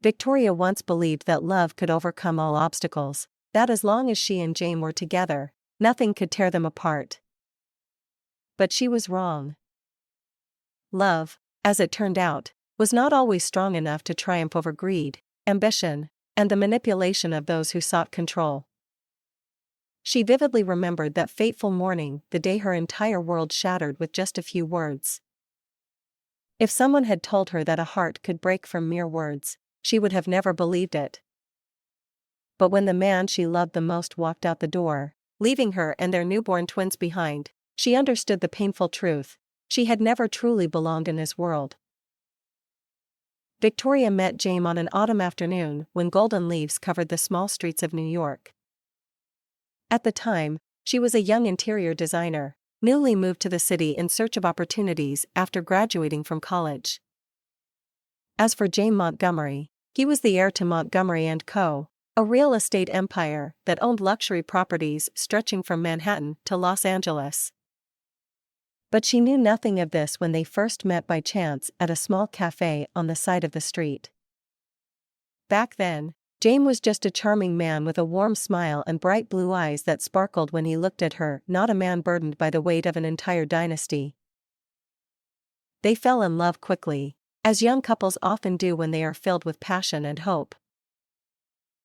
Victoria once believed that love could overcome all obstacles, that as long as she and James were together, nothing could tear them apart. But she was wrong. Love, as it turned out, was not always strong enough to triumph over greed, ambition, and the manipulation of those who sought control. She vividly remembered that fateful morning, the day her entire world shattered with just a few words. If someone had told her that a heart could break from mere words, she would have never believed it. But when the man she loved the most walked out the door, leaving her and their newborn twins behind, she understood the painful truth: she had never truly belonged in his world. Victoria met James on an autumn afternoon when golden leaves covered the small streets of New York. At the time, she was a young interior designer, newly moved to the city in search of opportunities after graduating from college. As for James Montgomery, he was the heir to Montgomery & Co., a real estate empire that owned luxury properties stretching from Manhattan to Los Angeles. But she knew nothing of this when they first met by chance at a small cafe on the side of the street. Back then, James was just a charming man with a warm smile and bright blue eyes that sparkled when he looked at her, not a man burdened by the weight of an entire dynasty. They fell in love quickly, as young couples often do when they are filled with passion and hope.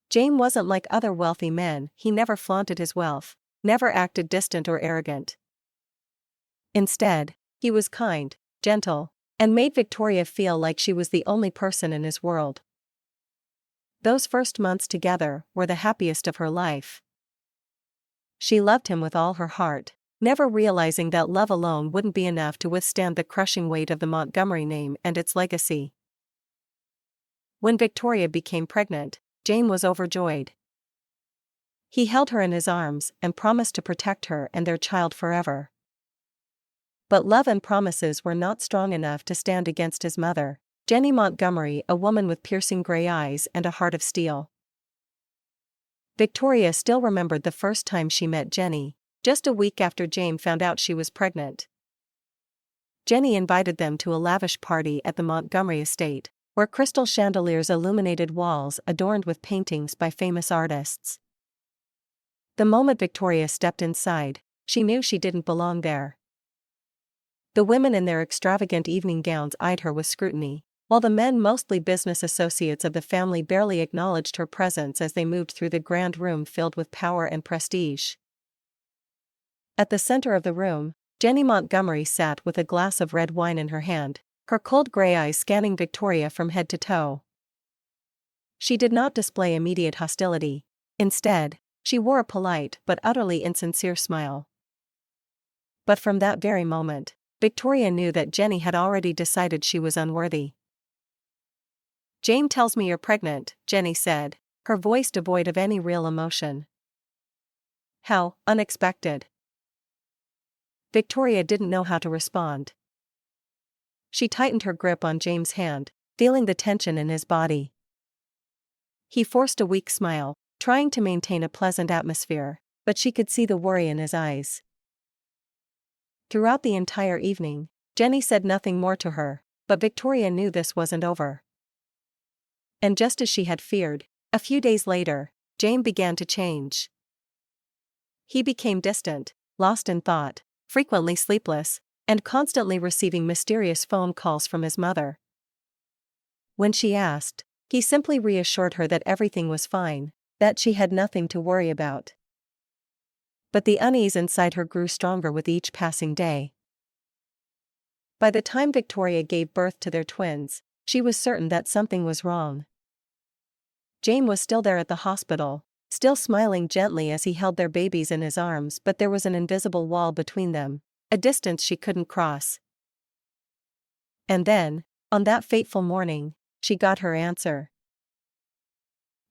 James wasn't like other wealthy men. He never flaunted his wealth, never acted distant or arrogant. Instead, he was kind, gentle, and made Victoria feel like she was the only person in his world. Those first months together were the happiest of her life. She loved him with all her heart, never realizing that love alone wouldn't be enough to withstand the crushing weight of the Montgomery name and its legacy. When Victoria became pregnant, James was overjoyed. He held her in his arms and promised to protect her and their child forever. But love and promises were not strong enough to stand against his mother, Jenny Montgomery, a woman with piercing gray eyes and a heart of steel. Victoria still remembered the first time she met Jenny, just a week after James found out she was pregnant. Jenny invited them to a lavish party at the Montgomery estate, where crystal chandeliers illuminated walls adorned with paintings by famous artists. The moment Victoria stepped inside, she knew she didn't belong there. The women in their extravagant evening gowns eyed her with scrutiny, while the men, mostly business associates of the family, barely acknowledged her presence as they moved through the grand room filled with power and prestige. At the center of the room, Jenny Montgomery sat with a glass of red wine in her hand, her cold gray eyes scanning Victoria from head to toe. She did not display immediate hostility. Instead, she wore a polite but utterly insincere smile. But from that very moment, Victoria knew that Jenny had already decided she was unworthy. "James tells me you're pregnant," Jenny said, her voice devoid of any real emotion. "How unexpected." Victoria didn't know how to respond. She tightened her grip on James' hand, feeling the tension in his body. He forced a weak smile, trying to maintain a pleasant atmosphere, but she could see the worry in his eyes. Throughout the entire evening, Jenny said nothing more to her, but Victoria knew this wasn't over. And just as she had feared, a few days later, James began to change. He became distant, lost in thought, frequently sleepless, and constantly receiving mysterious phone calls from his mother. When she asked, he simply reassured her that everything was fine, that she had nothing to worry about. But the unease inside her grew stronger with each passing day. By the time Victoria gave birth to their twins, she was certain that something was wrong. James was still there at the hospital, still smiling gently as he held their babies in his arms, but there was an invisible wall between them, a distance she couldn't cross. And then, on that fateful morning, she got her answer.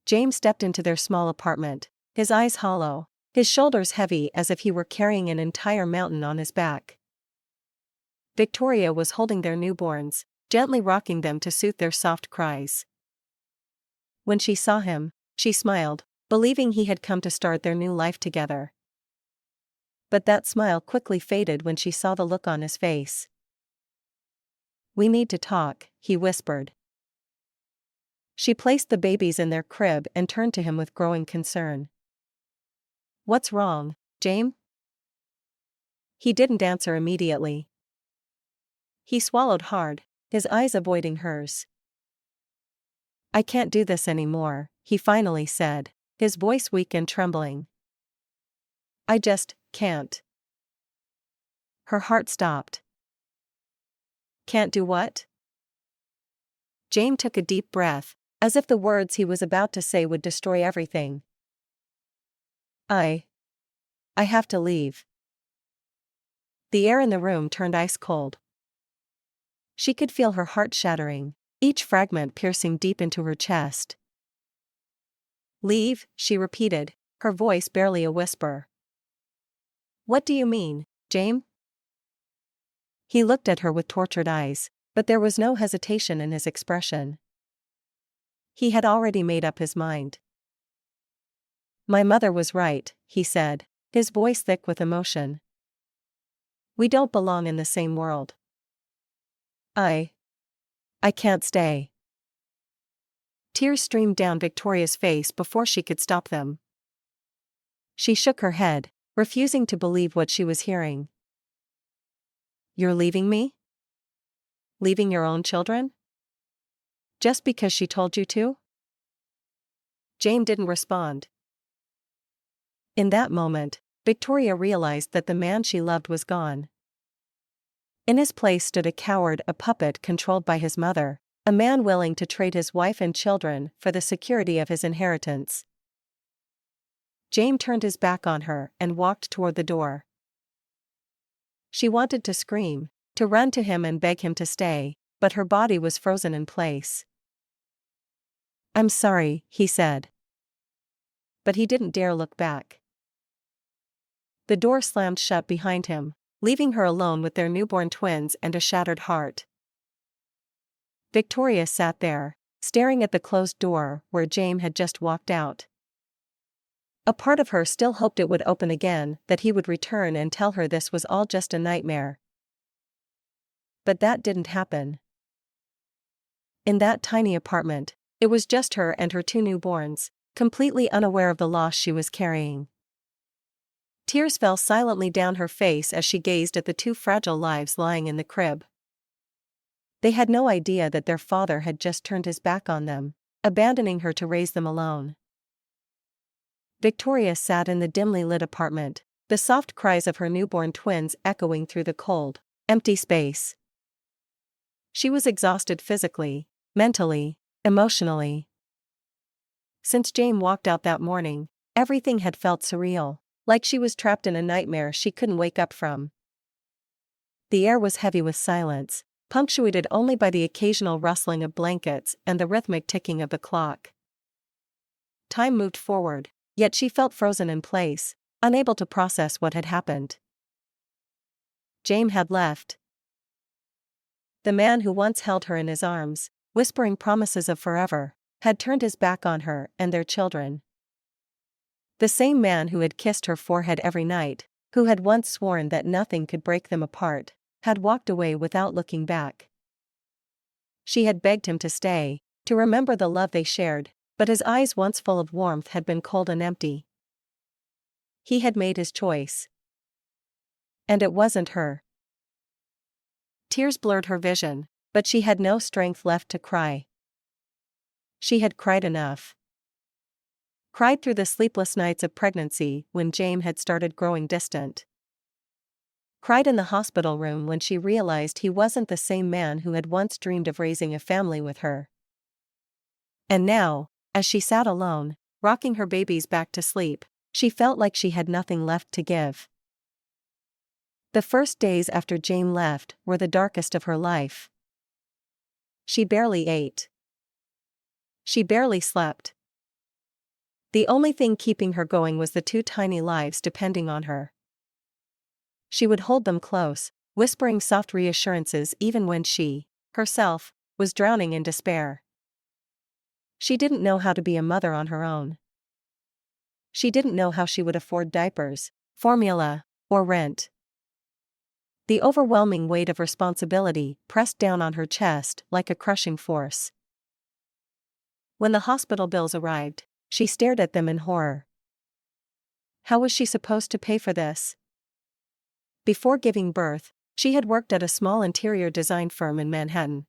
James stepped into their small apartment, his eyes hollow, his shoulders heavy as if he were carrying an entire mountain on his back. Victoria was holding their newborns, gently rocking them to soothe their soft cries. When she saw him, she smiled, believing he had come to start their new life together. But that smile quickly faded when she saw the look on his face. "We need to talk," he whispered. She placed the babies in their crib and turned to him with growing concern. "What's wrong, James?" He didn't answer immediately. He swallowed hard, his eyes avoiding hers. "I can't do this anymore," he finally said, his voice weak and trembling. "I just can't." Her heart stopped. "Can't do what?" James took a deep breath, as if the words he was about to say would destroy everything. I have to leave." The air in the room turned ice cold. She could feel her heart shattering, each fragment piercing deep into her chest. "Leave," she repeated, her voice barely a whisper. "What do you mean, James?" He looked at her with tortured eyes, but there was no hesitation in his expression. He had already made up his mind. "My mother was right," he said, his voice thick with emotion. "We don't belong in the same world. I can't stay." Tears streamed down Victoria's face before she could stop them. She shook her head, refusing to believe what she was hearing. "You're leaving me? Leaving your own children? Just because she told you to?" James didn't respond. In that moment, Victoria realized that the man she loved was gone. In his place stood a coward, a puppet controlled by his mother, a man willing to trade his wife and children for the security of his inheritance. James turned his back on her and walked toward the door. She wanted to scream, to run to him and beg him to stay, but her body was frozen in place. "I'm sorry," he said. But he didn't dare look back. The door slammed shut behind him, leaving her alone with their newborn twins and a shattered heart. Victoria sat there, staring at the closed door where James had just walked out. A part of her still hoped it would open again, that he would return and tell her this was all just a nightmare. But that didn't happen. In that tiny apartment, it was just her and her two newborns, completely unaware of the loss she was carrying. Tears fell silently down her face as she gazed at the two fragile lives lying in the crib. They had no idea that their father had just turned his back on them, abandoning her to raise them alone. Victoria sat in the dimly lit apartment, the soft cries of her newborn twins echoing through the cold, empty space. She was exhausted physically, mentally, emotionally. Since James walked out that morning, everything had felt surreal, like she was trapped in a nightmare she couldn't wake up from. The air was heavy with silence, punctuated only by the occasional rustling of blankets and the rhythmic ticking of the clock. Time moved forward, yet she felt frozen in place, unable to process what had happened. James had left. The man who once held her in his arms, whispering promises of forever, had turned his back on her and their children. The same man who had kissed her forehead every night, who had once sworn that nothing could break them apart, had walked away without looking back. She had begged him to stay, to remember the love they shared, but his eyes once full of warmth had been cold and empty. He had made his choice. And it wasn't her. Tears blurred her vision, but she had no strength left to cry. She had cried enough. Cried through the sleepless nights of pregnancy when James had started growing distant. Cried in the hospital room when she realized he wasn't the same man who had once dreamed of raising a family with her. And now, as she sat alone, rocking her babies back to sleep, she felt like she had nothing left to give. The first days after James left were the darkest of her life. She barely ate. She barely slept. The only thing keeping her going was the two tiny lives depending on her. She would hold them close, whispering soft reassurances even when she, herself, was drowning in despair. She didn't know how to be a mother on her own. She didn't know how she would afford diapers, formula, or rent. The overwhelming weight of responsibility pressed down on her chest like a crushing force. When the hospital bills arrived, she stared at them in horror. How was she supposed to pay for this? Before giving birth, she had worked at a small interior design firm in Manhattan.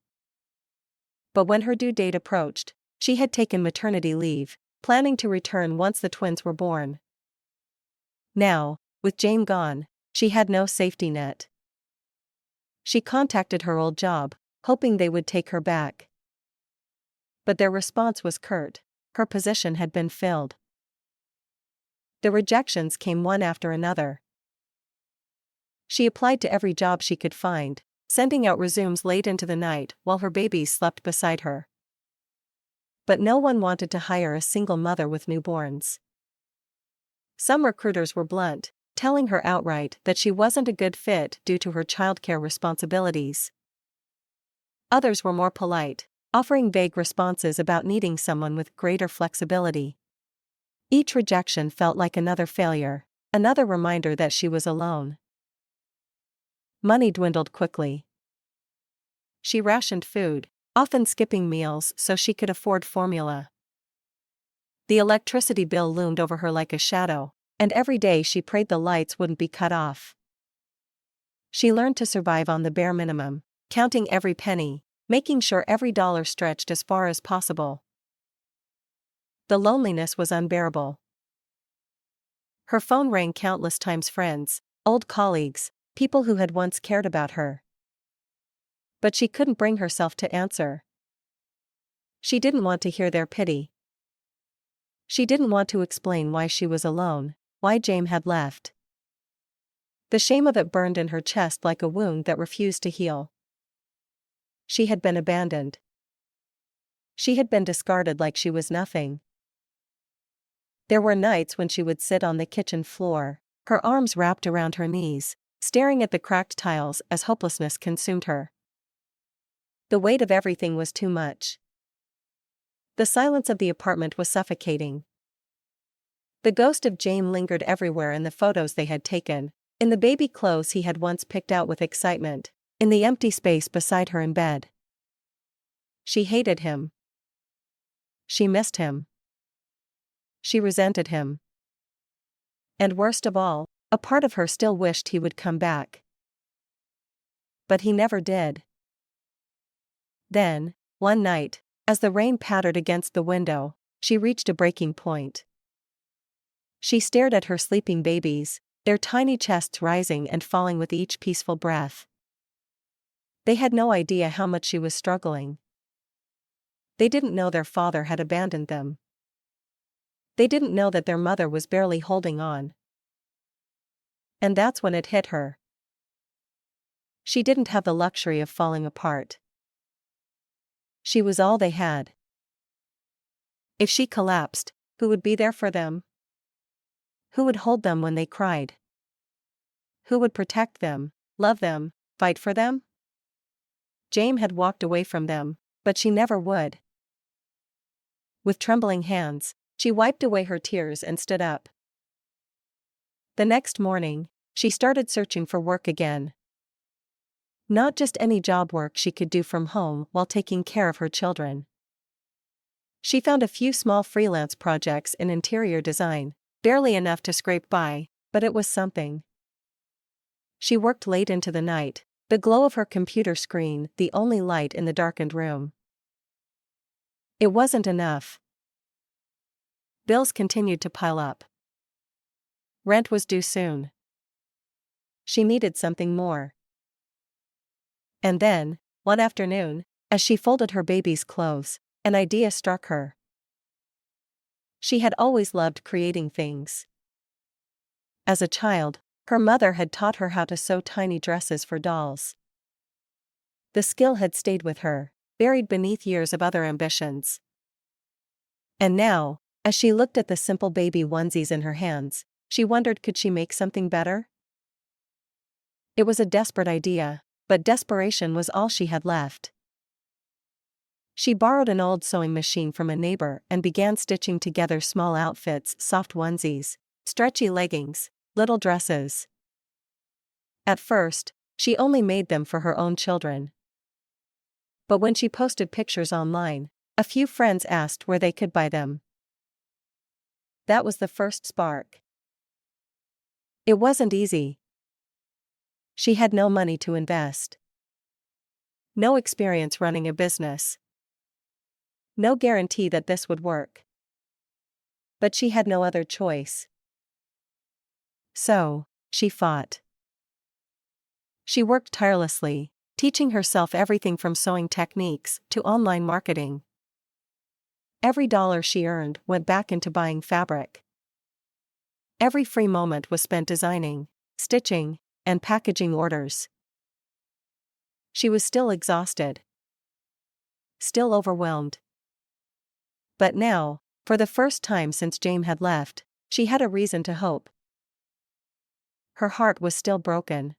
But when her due date approached, she had taken maternity leave, planning to return once the twins were born. Now, with James gone, she had no safety net. She contacted her old job, hoping they would take her back. But their response was curt: her position had been filled. The rejections came one after another. She applied to every job she could find, sending out resumes late into the night while her babies slept beside her. But no one wanted to hire a single mother with newborns. Some recruiters were blunt, telling her outright that she wasn't a good fit due to her childcare responsibilities. Others were more polite, offering vague responses about needing someone with greater flexibility. Each rejection felt like another failure, another reminder that she was alone. Money dwindled quickly. She rationed food, often skipping meals so she could afford formula. The electricity bill loomed over her like a shadow, and every day she prayed the lights wouldn't be cut off. She learned to survive on the bare minimum, counting every penny, making sure every dollar stretched as far as possible. The loneliness was unbearable. Her phone rang countless times: friends, old colleagues, people who had once cared about her. But she couldn't bring herself to answer. She didn't want to hear their pity. She didn't want to explain why she was alone, why James had left. The shame of it burned in her chest like a wound that refused to heal. She had been abandoned. She had been discarded like she was nothing. There were nights when she would sit on the kitchen floor, her arms wrapped around her knees, staring at the cracked tiles as hopelessness consumed her. The weight of everything was too much. The silence of the apartment was suffocating. The ghost of James lingered everywhere: in the photos they had taken, in the baby clothes he had once picked out with excitement, in the empty space beside her in bed. She hated him. She missed him. She resented him. And worst of all, a part of her still wished he would come back. But he never did. Then, one night, as the rain pattered against the window, she reached a breaking point. She stared at her sleeping babies, their tiny chests rising and falling with each peaceful breath. They had no idea how much she was struggling. They didn't know their father had abandoned them. They didn't know that their mother was barely holding on. And that's when it hit her. She didn't have the luxury of falling apart. She was all they had. If she collapsed, who would be there for them? Who would hold them when they cried? Who would protect them, love them, fight for them? James had walked away from them, but she never would. With trembling hands, she wiped away her tears and stood up. The next morning, she started searching for work again. Not just any job work she could do from home while taking care of her children. She found a few small freelance projects in interior design, barely enough to scrape by, but it was something. She worked late into the night, the glow of her computer screen the only light in the darkened room. It wasn't enough. Bills continued to pile up. Rent was due soon. She needed something more. And then, one afternoon, as she folded her baby's clothes, an idea struck her. She had always loved creating things. As a child, her mother had taught her how to sew tiny dresses for dolls. The skill had stayed with her, buried beneath years of other ambitions. And now, as she looked at the simple baby onesies in her hands, she wondered, could she make something better? It was a desperate idea, but desperation was all she had left. She borrowed an old sewing machine from a neighbor and began stitching together small outfits: soft onesies, stretchy leggings, little dresses. At first, she only made them for her own children. But when she posted pictures online, A few friends asked where they could buy them. That was the first spark. It wasn't easy. She had no money to invest. No experience running a business. No guarantee that this would work. But she had no other choice. So, she fought. She worked tirelessly, teaching herself everything from sewing techniques to online marketing. Every dollar she earned went back into buying fabric. Every free moment was spent designing, stitching, and packaging orders. She was still exhausted. Still overwhelmed. But now, for the first time since James had left, she had a reason to hope. Her heart was still broken.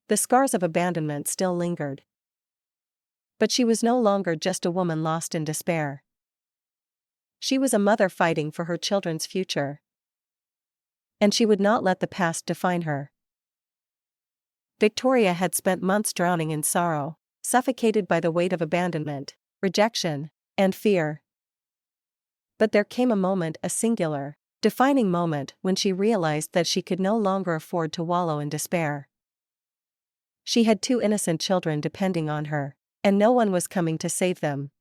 The scars of abandonment still lingered. But she was no longer just a woman lost in despair. She was a mother fighting for her children's future. And she would not let the past define her. Victoria had spent months drowning in sorrow, suffocated by the weight of abandonment, rejection, and fear. But there came a moment, a singular, defining moment, when she realized that she could no longer afford to wallow in despair. She had 2 innocent children depending on her, and no one was coming to save them.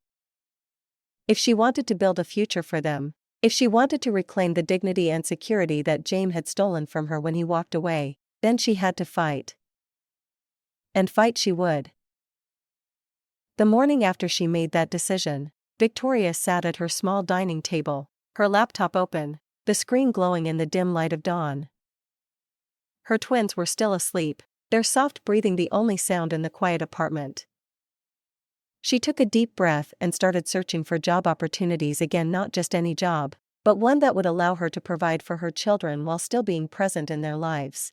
If she wanted to build a future for them, if she wanted to reclaim the dignity and security that James had stolen from her when he walked away, then she had to fight. And fight she would. The morning after she made that decision, Victoria sat at her small dining table, her laptop open, the screen glowing in the dim light of dawn. Her twins were still asleep, their soft breathing the only sound in the quiet apartment. She took a deep breath and started searching for job opportunities again, not just any job, but one that would allow her to provide for her children while still being present in their lives.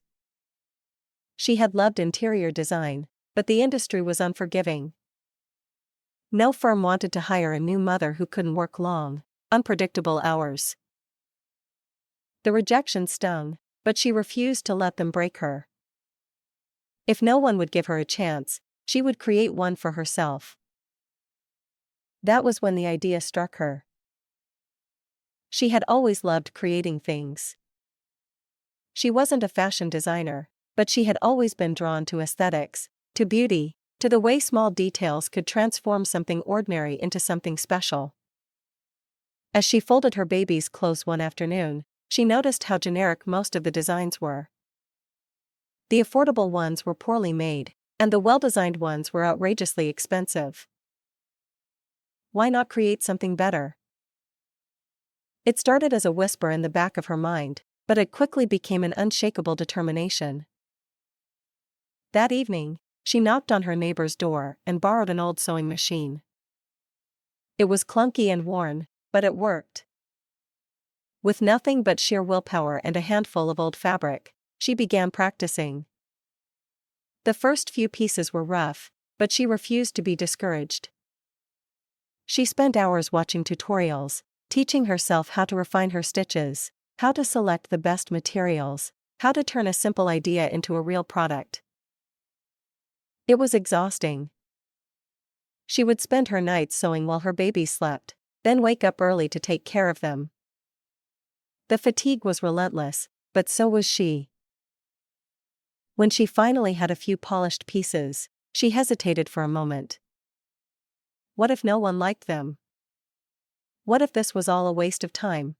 She had loved interior design, but the industry was unforgiving. No firm wanted to hire a new mother who couldn't work long, unpredictable hours. The rejection stung, but she refused to let them break her. If no one would give her a chance, she would create one for herself. That was when the idea struck her. She had always loved creating things. She wasn't a fashion designer, but she had always been drawn to aesthetics, to beauty, to the way small details could transform something ordinary into something special. As she folded her baby's clothes one afternoon, she noticed how generic most of the designs were. The affordable ones were poorly made, and the well-designed ones were outrageously expensive. Why not create something better? It started as a whisper in the back of her mind, but it quickly became an unshakable determination. That evening, she knocked on her neighbor's door and borrowed an old sewing machine. It was clunky and worn, but it worked. With nothing but sheer willpower and a handful of old fabric, she began practicing. The first few pieces were rough, but she refused to be discouraged. She spent hours watching tutorials, teaching herself how to refine her stitches, how to select the best materials, how to turn a simple idea into a real product. It was exhausting. She would spend her nights sewing while her babies slept, then wake up early to take care of them. The fatigue was relentless, but so was she. When she finally had a few polished pieces, she hesitated for a moment. What if no one liked them? What if this was all a waste of time?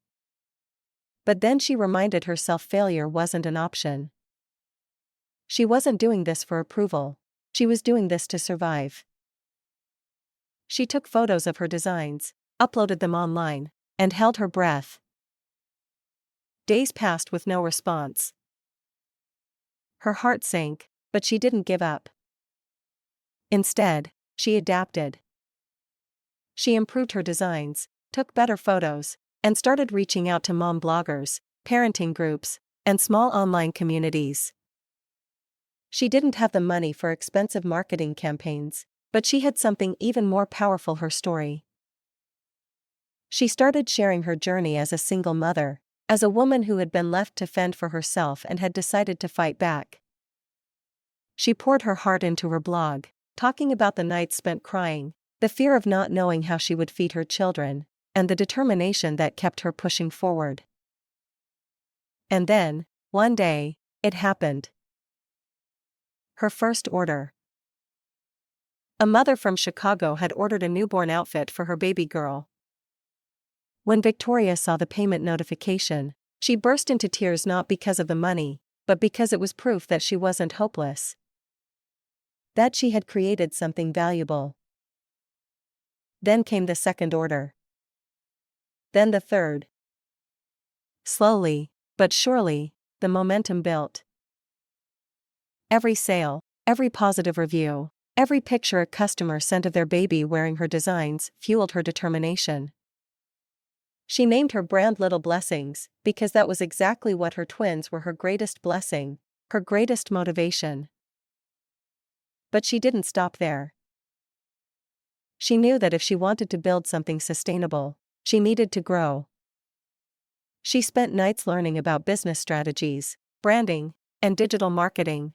But then she reminded herself failure wasn't an option. She wasn't doing this for approval. She was doing this to survive. She took photos of her designs, uploaded them online, and held her breath. Days passed with no response. Her heart sank, but she didn't give up. Instead, she adapted. She improved her designs, took better photos, and started reaching out to mom bloggers, parenting groups, and small online communities. She didn't have the money for expensive marketing campaigns, but she had something even more powerful: her story. She started sharing her journey as a single mother, as a woman who had been left to fend for herself and had decided to fight back. She poured her heart into her blog, talking about the nights spent crying, the fear of not knowing how she would feed her children, and the determination that kept her pushing forward. And then, one day, it happened. Her first order. A mother from Chicago had ordered a newborn outfit for her baby girl. When Victoria saw the payment notification, she burst into tears, not because of the money, but because it was proof that she wasn't hopeless. That she had created something valuable. Then came the second order. Then the third. Slowly, but surely, the momentum built. Every sale, every positive review, every picture a customer sent of their baby wearing her designs fueled her determination. She named her brand Little Blessings, because that was exactly what her twins were: her greatest blessing, her greatest motivation. But she didn't stop there. She knew that if she wanted to build something sustainable, she needed to grow. She spent nights learning about business strategies, branding, and digital marketing.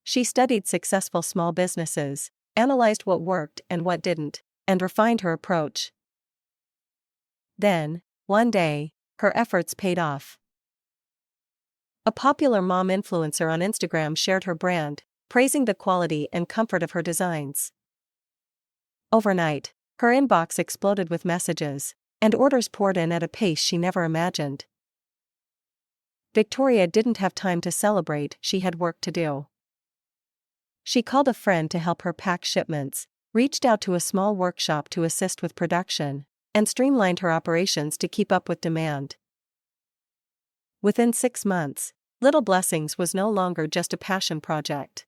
She studied successful small businesses, analyzed what worked and what didn't, and refined her approach. Then, one day, her efforts paid off. A popular mom influencer on Instagram shared her brand, praising the quality and comfort of her designs. Overnight, her inbox exploded with messages, and orders poured in at a pace she never imagined. Victoria didn't have time to celebrate; she had work to do. She called a friend to help her pack shipments, reached out to a small workshop to assist with production, and streamlined her operations to keep up with demand. Within 6 months, Little Blessings was no longer just a passion project.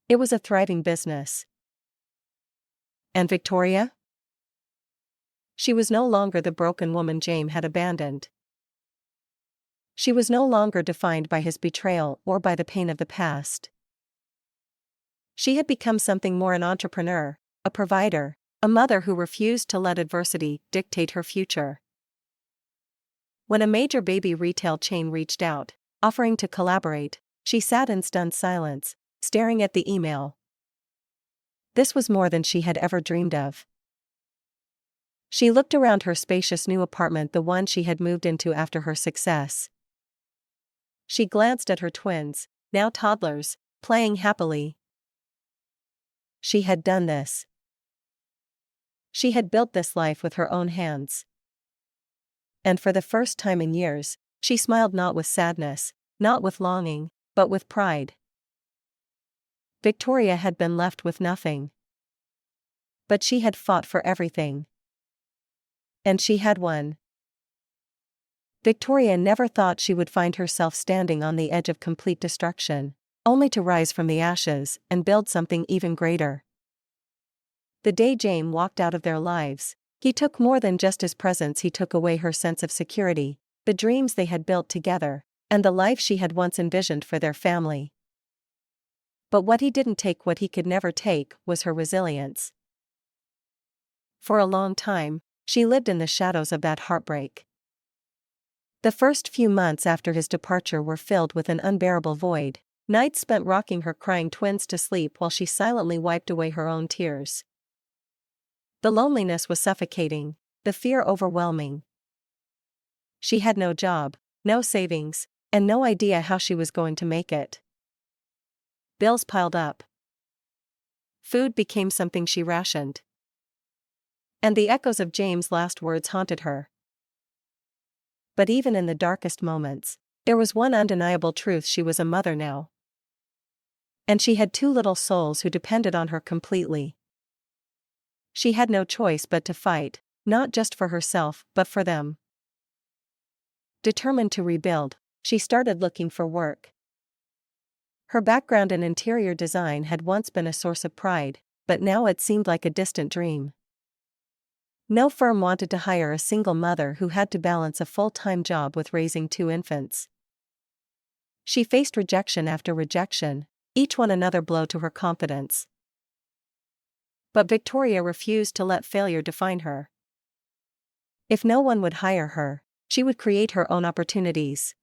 It was a thriving business. And Victoria? She was no longer the broken woman James had abandoned. She was no longer defined by his betrayal or by the pain of the past. She had become something more: an entrepreneur, a provider, a mother who refused to let adversity dictate her future. When a major baby retail chain reached out, offering to collaborate, she sat in stunned silence, staring at the email. This was more than she had ever dreamed of. She looked around her spacious new apartment, the one she had moved into after her success. She glanced at her twins, now toddlers, playing happily. She had done this. She had built this life with her own hands. And for the first time in years, she smiled, not with sadness, not with longing, but with pride. Victoria had been left with nothing. But she had fought for everything. And she had won. Victoria never thought she would find herself standing on the edge of complete destruction, only to rise from the ashes and build something even greater. The day James walked out of their lives, he took more than just his presence. He took away her sense of security, the dreams they had built together, and the life she had once envisioned for their family. But what he didn't take, what he could never take, was her resilience. For a long time, she lived in the shadows of that heartbreak. The first few months after his departure were filled with an unbearable void, nights spent rocking her crying twins to sleep while she silently wiped away her own tears. The loneliness was suffocating, the fear overwhelming. She had no job, no savings, and no idea how she was going to make it. Bills piled up. Food became something she rationed. And the echoes of James' last words haunted her. But even in the darkest moments, there was one undeniable truth: she was a mother now. And she had 2 little souls who depended on her completely. She had no choice but to fight, not just for herself, but for them. Determined to rebuild, she started looking for work. Her background in interior design had once been a source of pride, but now it seemed like a distant dream. No firm wanted to hire a single mother who had to balance a full-time job with raising 2 infants. She faced rejection after rejection, each one another blow to her confidence. But Victoria refused to let failure define her. If no one would hire her, she would create her own opportunities.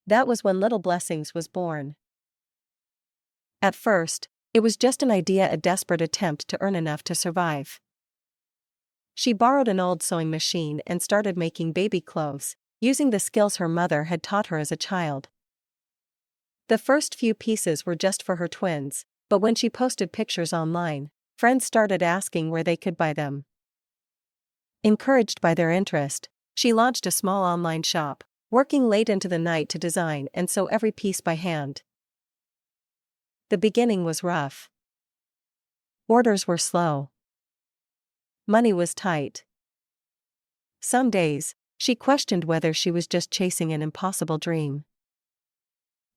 That was when Little Blessings was born. At first, It was just an idea, a desperate attempt to earn enough to survive. She borrowed an old sewing machine and started making baby clothes, using the skills her mother had taught her as a child. The first few pieces were just for her twins, but when she posted pictures online, friends started asking where they could buy them. Encouraged by their interest, she launched a small online shop, working late into the night to design and sew every piece by hand. The beginning was rough. Orders were slow. Money was tight. Some days, she questioned whether she was just chasing an impossible dream.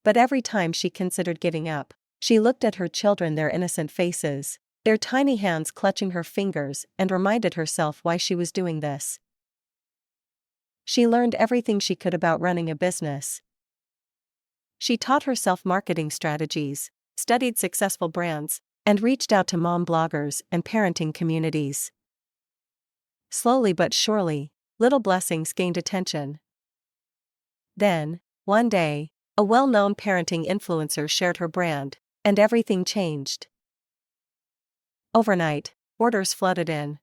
But every time she considered giving up, she looked at her children, their innocent faces, their tiny hands clutching her fingers, and reminded herself why she was doing this. She learned everything she could about running a business. She taught herself marketing strategies, studied successful brands, and reached out to mom bloggers and parenting communities. Slowly but surely, little blessings gained attention. Then, one day, a well-known parenting influencer shared her brand, and everything changed. Overnight, orders flooded in.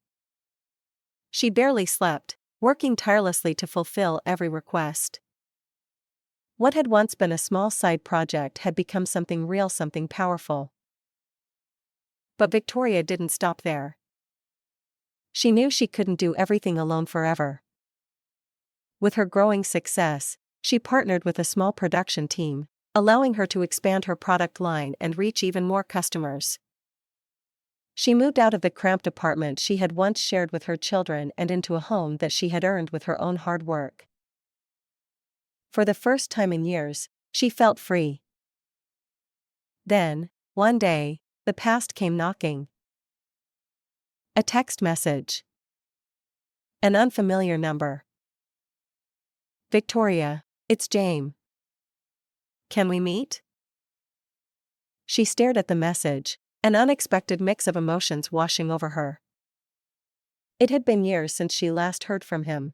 She barely slept, working tirelessly to fulfill every request. What had once been a small side project had become something real, something powerful. But Victoria didn't stop there. She knew she couldn't do everything alone forever. With her growing success, she partnered with a small production team, allowing her to expand her product line and reach even more customers. She moved out of the cramped apartment she had once shared with her children and into a home that she had earned with her own hard work. For the first time in years, she felt free. Then, one day, the past came knocking. A text message. An unfamiliar number. "Victoria, it's James. Can we meet?" She stared at the message, an unexpected mix of emotions washing over her. It had been years since she last heard from him.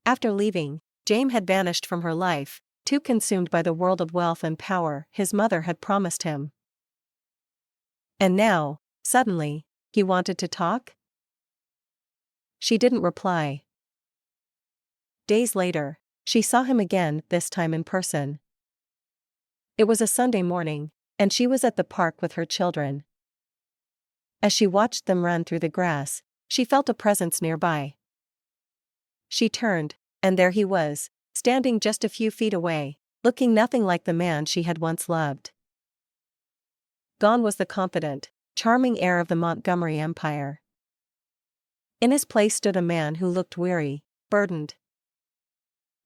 After leaving, James had vanished from her life, too consumed by the world of wealth and power his mother had promised him. And now, suddenly, he wanted to talk? She didn't reply. Days later, she saw him again, this time in person. It was a Sunday morning, and she was at the park with her children. As she watched them run through the grass, she felt a presence nearby. She turned, and there he was, standing just a few feet away, looking nothing like the man she had once loved. Gone was the confident, charming heir of the Montgomery Empire. In his place stood a man who looked weary, burdened.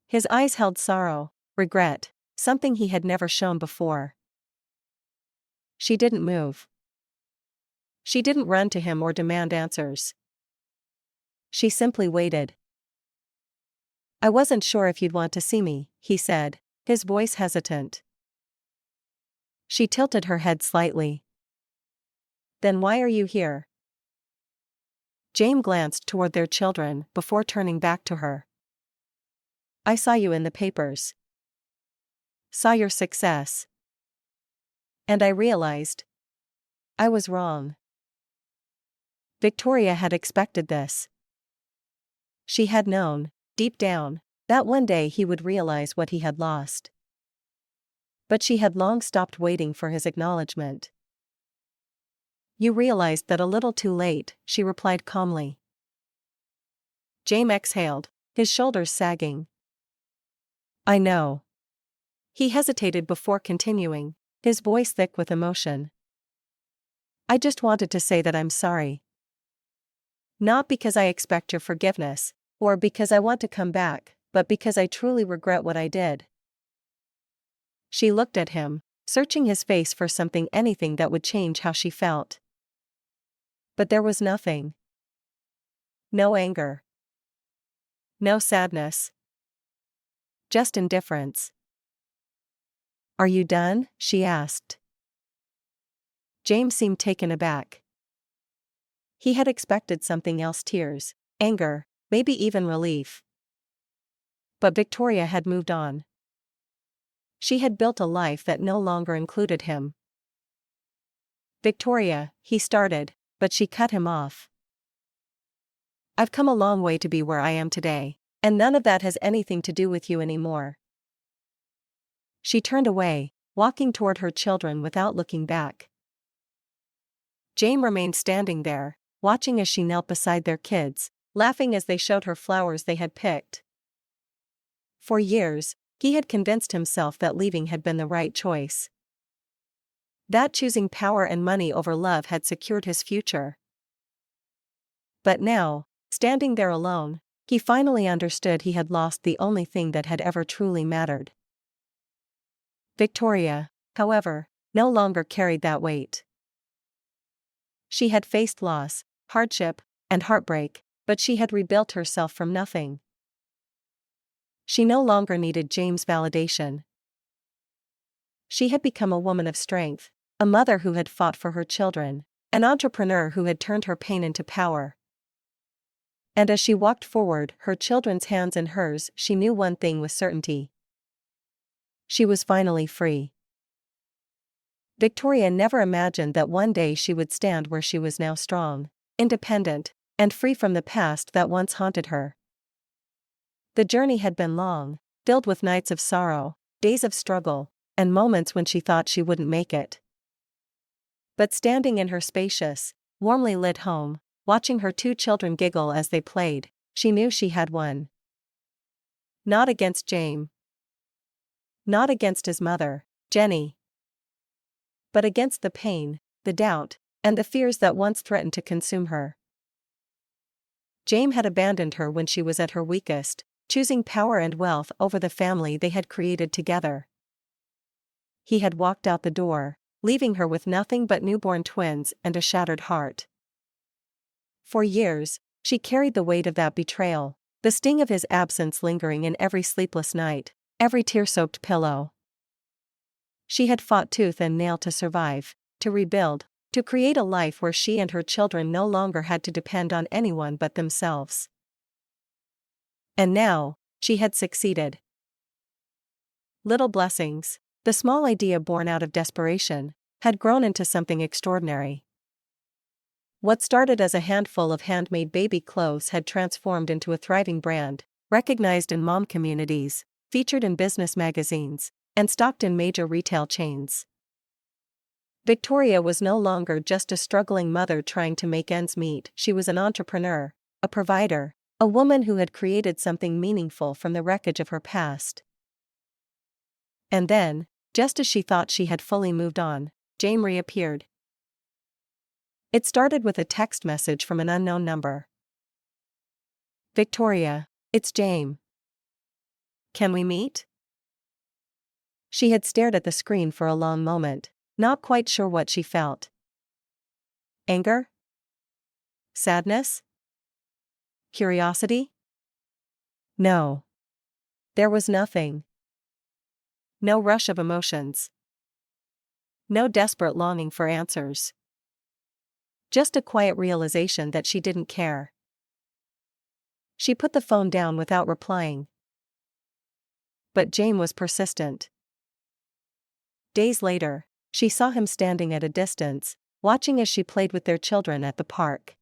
His eyes held sorrow, regret, something he had never shown before. She didn't move. She didn't run to him or demand answers. She simply waited. "I wasn't sure if you'd want to see me," he said, his voice hesitant. She tilted her head slightly. "Then why are you here?" James glanced toward their children before turning back to her. "I saw you in the papers. Saw your success. And I realized I was wrong." Victoria had expected this. She had known, deep down, that one day he would realize what he had lost. But she had long stopped waiting for his acknowledgement. "You realized that a little too late," she replied calmly. James exhaled, his shoulders sagging. "I know." He hesitated before continuing, his voice thick with emotion. "I just wanted to say that I'm sorry. Not because I expect your forgiveness, or because I want to come back, but because I truly regret what I did." She looked at him, searching his face for something, anything that would change how she felt. But there was nothing. No anger. No sadness. Just indifference. "Are you done?" she asked. James seemed taken aback. He had expected something else: tears, anger, maybe even relief. But Victoria had moved on. She had built a life that no longer included him. Victoria, he started, but she cut him off. I've come a long way to be where I am today, and none of that has anything to do with you anymore. She turned away, walking toward her children without looking back. Jane remained standing there, watching as she knelt beside their kids, laughing as they showed her flowers they had picked. For years, he had convinced himself that leaving had been the right choice. That choosing power and money over love had secured his future. But now, standing there alone, he finally understood he had lost the only thing that had ever truly mattered. Victoria, however, no longer carried that weight. She had faced loss, hardship, and heartbreak, but she had rebuilt herself from nothing. She no longer needed James' validation. She had become a woman of strength, a mother who had fought for her children, an entrepreneur who had turned her pain into power. And as she walked forward, her children's hands in hers, she knew one thing with certainty. She was finally free. Victoria never imagined that one day she would stand where she was now, strong, independent, and free from the past that once haunted her. The journey had been long, filled with nights of sorrow, days of struggle, and moments when she thought she wouldn't make it. But standing in her spacious, warmly lit home, watching her two children giggle as they played, she knew she had won. Not against James. Not against his mother, Jenny. But against the pain, the doubt, and the fears that once threatened to consume her. James had abandoned her when she was at her weakest, choosing power and wealth over the family they had created together. He had walked out the door, leaving her with nothing but newborn twins and a shattered heart. For years, she carried the weight of that betrayal, the sting of his absence lingering in every sleepless night, every tear-soaked pillow. She had fought tooth and nail to survive, to rebuild, to create a life where she and her children no longer had to depend on anyone but themselves. And now, she had succeeded. Little blessings, the small idea born out of desperation, had grown into something extraordinary. What started as a handful of handmade baby clothes had transformed into a thriving brand, recognized in mom communities, featured in business magazines, and stocked in major retail chains. Victoria was no longer just a struggling mother trying to make ends meet. She was an entrepreneur, a provider, a woman who had created something meaningful from the wreckage of her past. And then, just as she thought she had fully moved on, James reappeared. It started with a text message from an unknown number. Victoria, it's James. Can we meet? She had stared at the screen for a long moment, not quite sure what she felt. Anger? Sadness? Curiosity? No. There was nothing. No rush of emotions. No desperate longing for answers. Just a quiet realization that she didn't care. She put the phone down without replying. But James was persistent. Days later, she saw him standing at a distance, watching as she played with their children at the park.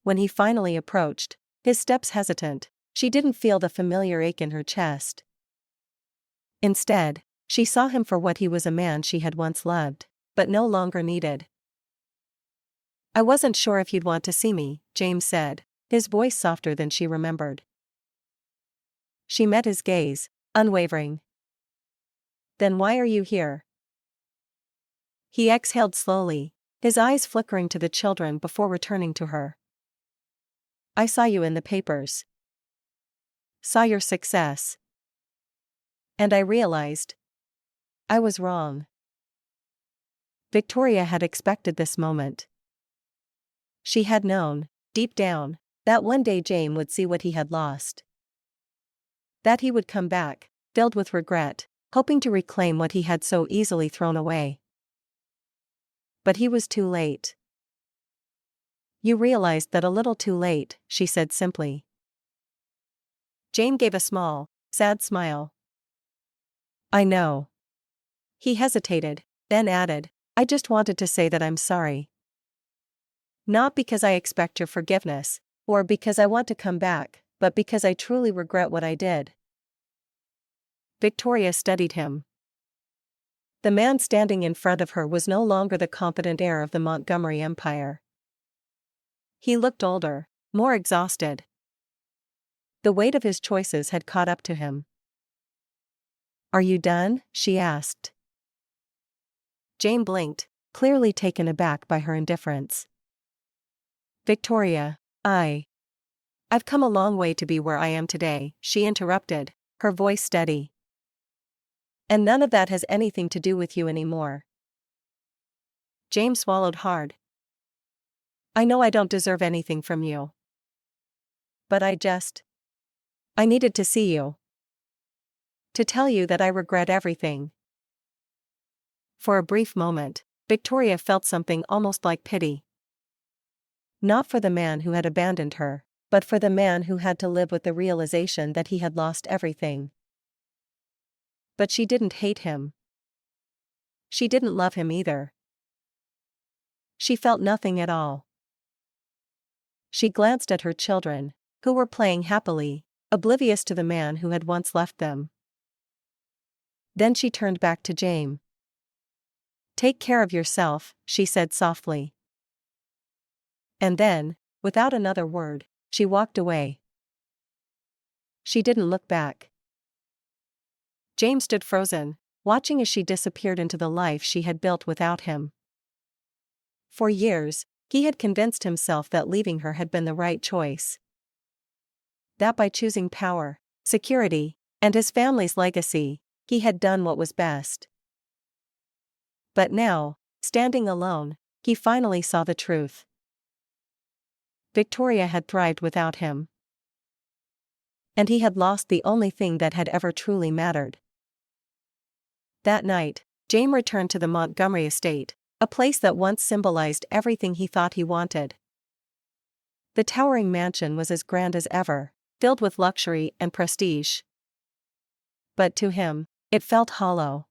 When he finally approached, his steps hesitant, she didn't feel the familiar ache in her chest. Instead, she saw him for what he was, a man she had once loved, but no longer needed. I wasn't sure if you'd want to see me, James said, his voice softer than she remembered. She met his gaze, unwavering. Then why are you here? He exhaled slowly, his eyes flickering to the children before returning to her. I saw you in the papers. Saw your success. And I realized I was wrong. Victoria had expected this moment. She had known, deep down, that one day James would see what he had lost. That he would come back, filled with regret, hoping to reclaim what he had so easily thrown away. But he was too late. You realized that a little too late, she said simply. James gave a small, sad smile. I know. He hesitated, then added, I just wanted to say that I'm sorry. Not because I expect your forgiveness, or because I want to come back, but because I truly regret what I did." Victoria studied him. The man standing in front of her was no longer the confident heir of the Montgomery Empire. He looked older, more exhausted. The weight of his choices had caught up to him. "Are you done?" she asked. Jane blinked, clearly taken aback by her indifference. "Victoria, I've come a long way to be where I am today," she interrupted, her voice steady. "And none of that has anything to do with you anymore." James swallowed hard. "I know I don't deserve anything from you. But I needed to see you. To tell you that I regret everything." For a brief moment, Victoria felt something almost like pity. Not for the man who had abandoned her, but for the man who had to live with the realization that he had lost everything. But she didn't hate him. She didn't love him either. She felt nothing at all. She glanced at her children, who were playing happily, oblivious to the man who had once left them. Then she turned back to James. "Take care of yourself," she said softly. And then, without another word, she walked away. She didn't look back. James stood frozen, watching as she disappeared into the life she had built without him. For years, he had convinced himself that leaving her had been the right choice. That by choosing power, security, and his family's legacy, he had done what was best. But now, standing alone, he finally saw the truth. Victoria had thrived without him. And he had lost the only thing that had ever truly mattered. That night, James returned to the Montgomery estate, a place that once symbolized everything he thought he wanted. The towering mansion was as grand as ever, filled with luxury and prestige. But to him, it felt hollow.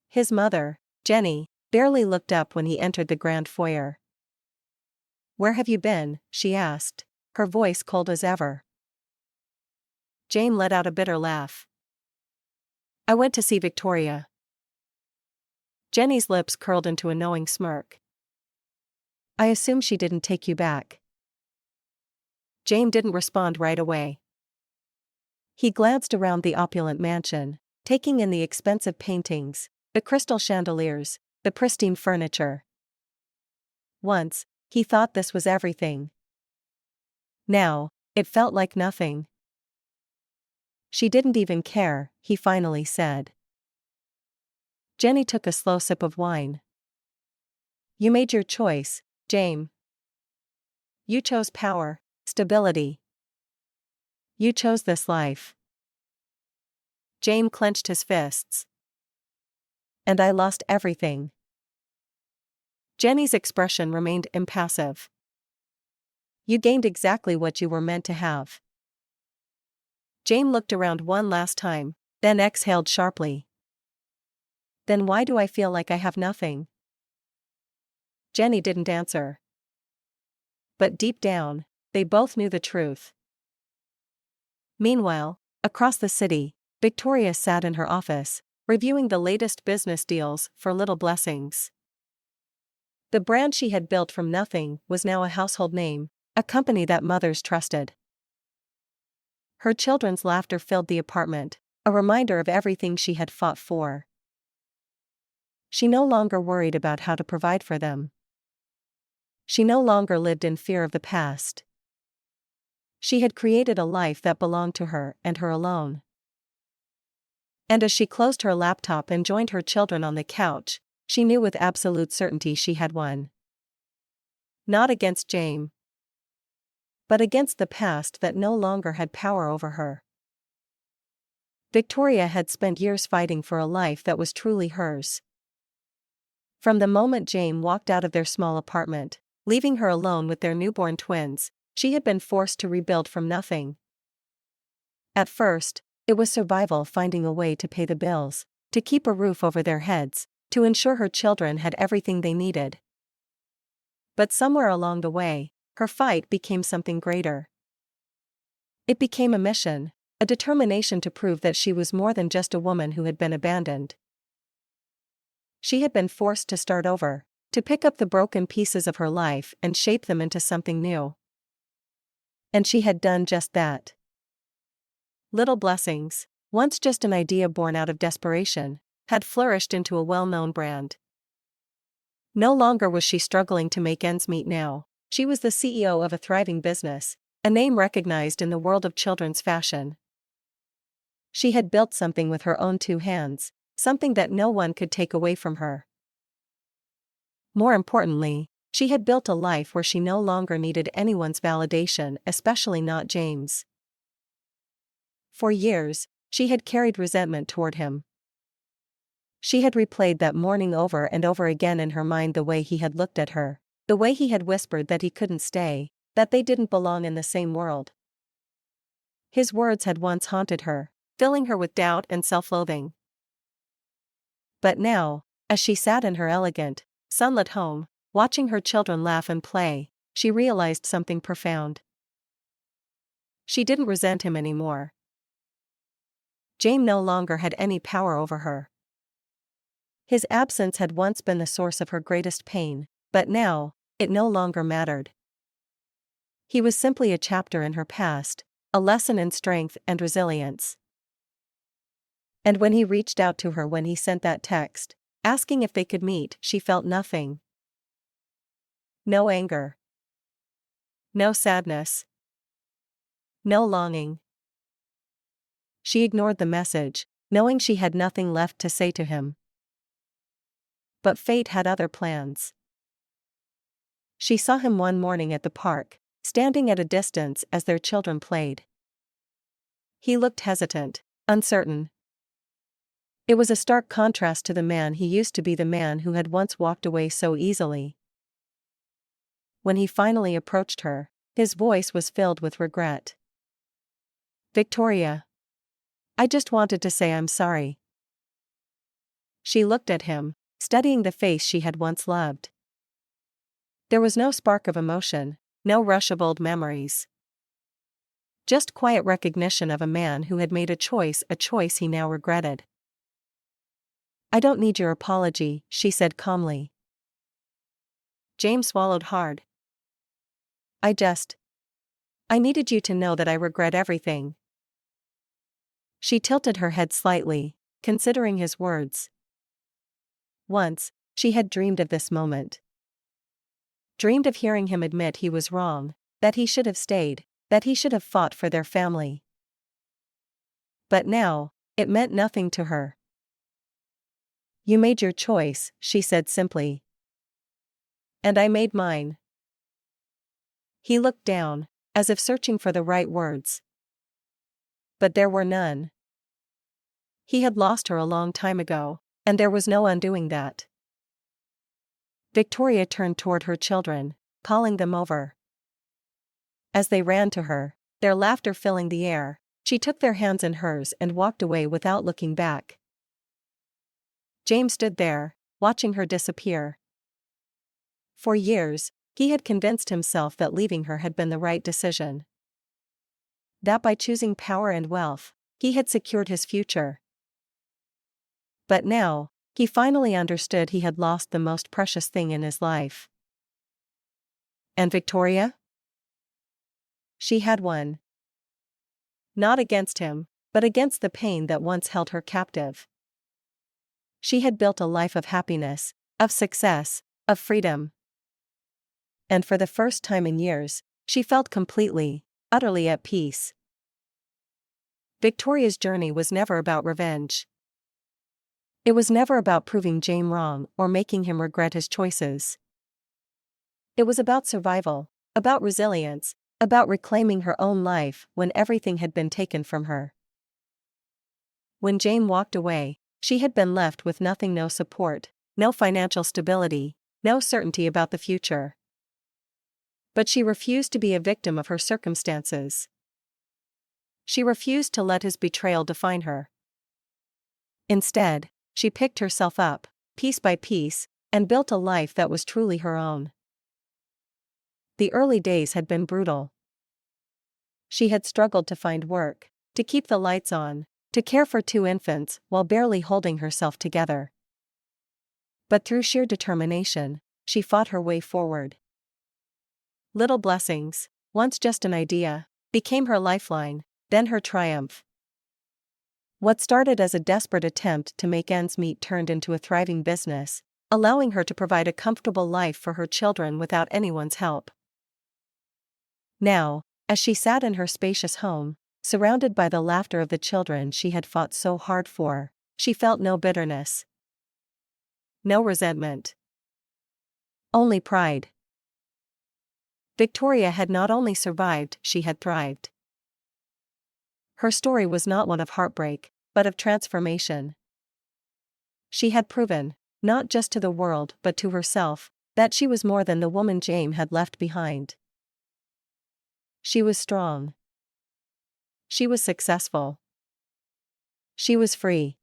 His mother, Jenny, barely looked up when he entered the grand foyer. "Where have you been?" she asked, her voice cold as ever. James let out a bitter laugh. "I went to see Victoria." Jenny's lips curled into a knowing smirk. "I assume she didn't take you back." James didn't respond right away. He glanced around the opulent mansion, taking in the expensive paintings, the crystal chandeliers, the pristine furniture. Once, he thought this was everything. Now, it felt like nothing. "She didn't even care," he finally said. Jenny took a slow sip of wine. "You made your choice, James. You chose power, stability. You chose this life." James clenched his fists. "And I lost everything." Jenny's expression remained impassive. "You gained exactly what you were meant to have." James looked around one last time, then exhaled sharply. "Then why do I feel like I have nothing?" Jenny didn't answer. But deep down, they both knew the truth. Meanwhile, across the city, Victoria sat in her office, reviewing the latest business deals for Little Blessings. The brand she had built from nothing was now a household name, a company that mothers trusted. Her children's laughter filled the apartment, a reminder of everything she had fought for. She no longer worried about how to provide for them. She no longer lived in fear of the past. She had created a life that belonged to her and her alone. And as she closed her laptop and joined her children on the couch, she knew with absolute certainty she had won. Not against James, but against the past that no longer had power over her. Victoria had spent years fighting for a life that was truly hers. From the moment James walked out of their small apartment, leaving her alone with their newborn twins, she had been forced to rebuild from nothing. At first, it was survival, finding a way to pay the bills, to keep a roof over their heads, to ensure her children had everything they needed. But somewhere along the way, her fight became something greater. It became a mission, a determination to prove that she was more than just a woman who had been abandoned. She had been forced to start over, to pick up the broken pieces of her life and shape them into something new. And she had done just that. Little Blessings, once just an idea born out of desperation, had flourished into a well-known brand. No longer was she struggling to make ends meet now, she was the CEO of a thriving business, a name recognized in the world of children's fashion. She had built something with her own two hands, something that no one could take away from her. More importantly, she had built a life where she no longer needed anyone's validation, especially not James. For years, she had carried resentment toward him. She had replayed that morning over and over again in her mind, the way he had looked at her, the way he had whispered that he couldn't stay, that they didn't belong in the same world. His words had once haunted her, filling her with doubt and self-loathing. But now, as she sat in her elegant, sunlit home, watching her children laugh and play, she realized something profound. She didn't resent him anymore. James no longer had any power over her. His absence had once been the source of her greatest pain, but now, it no longer mattered. He was simply a chapter in her past, a lesson in strength and resilience. And when he reached out to her, when he sent that text, asking if they could meet, she felt nothing. No anger. No sadness. No longing. She ignored the message, knowing she had nothing left to say to him. But fate had other plans. She saw him one morning at the park, standing at a distance as their children played. He looked hesitant, uncertain. It was a stark contrast to the man he used to be, the man who had once walked away so easily. When he finally approached her, his voice was filled with regret. "Victoria. I just wanted to say I'm sorry." She looked at him, studying the face she had once loved. There was no spark of emotion, no rush of old memories. Just quiet recognition of a man who had made a choice he now regretted. "I don't need your apology," she said calmly. James swallowed hard. I needed you to know that I regret everything." She tilted her head slightly, considering his words. Once, she had dreamed of this moment. Dreamed of hearing him admit he was wrong, that he should have stayed, that he should have fought for their family. But now, it meant nothing to her. "You made your choice," she said simply. "And I made mine." He looked down, as if searching for the right words. But there were none. He had lost her a long time ago, and there was no undoing that. Victoria turned toward her children, calling them over. As they ran to her, their laughter filling the air, she took their hands in hers and walked away without looking back. James stood there, watching her disappear. For years, he had convinced himself that leaving her had been the right decision. That by choosing power and wealth, he had secured his future. But now, he finally understood he had lost the most precious thing in his life. And Victoria? She had won. Not against him, but against the pain that once held her captive. She had built a life of happiness, of success, of freedom. And for the first time in years, she felt completely, utterly at peace. Victoria's journey was never about revenge. It was never about proving James wrong or making him regret his choices. It was about survival, about resilience, about reclaiming her own life when everything had been taken from her. When James walked away, she had been left with nothing, no support, no financial stability, no certainty about the future. But she refused to be a victim of her circumstances. She refused to let his betrayal define her. Instead, she picked herself up, piece by piece, and built a life that was truly her own. The early days had been brutal. She had struggled to find work, to keep the lights on, to care for 2 infants while barely holding herself together. But through sheer determination, she fought her way forward. Little blessings, once just an idea, became her lifeline, then her triumph. What started as a desperate attempt to make ends meet turned into a thriving business, allowing her to provide a comfortable life for her children without anyone's help. Now, as she sat in her spacious home, surrounded by the laughter of the children she had fought so hard for, she felt no bitterness. No resentment. Only pride. Victoria had not only survived, she had thrived. Her story was not one of heartbreak, but of transformation. She had proven, not just to the world but to herself, that she was more than the woman James had left behind. She was strong. She was successful. She was free.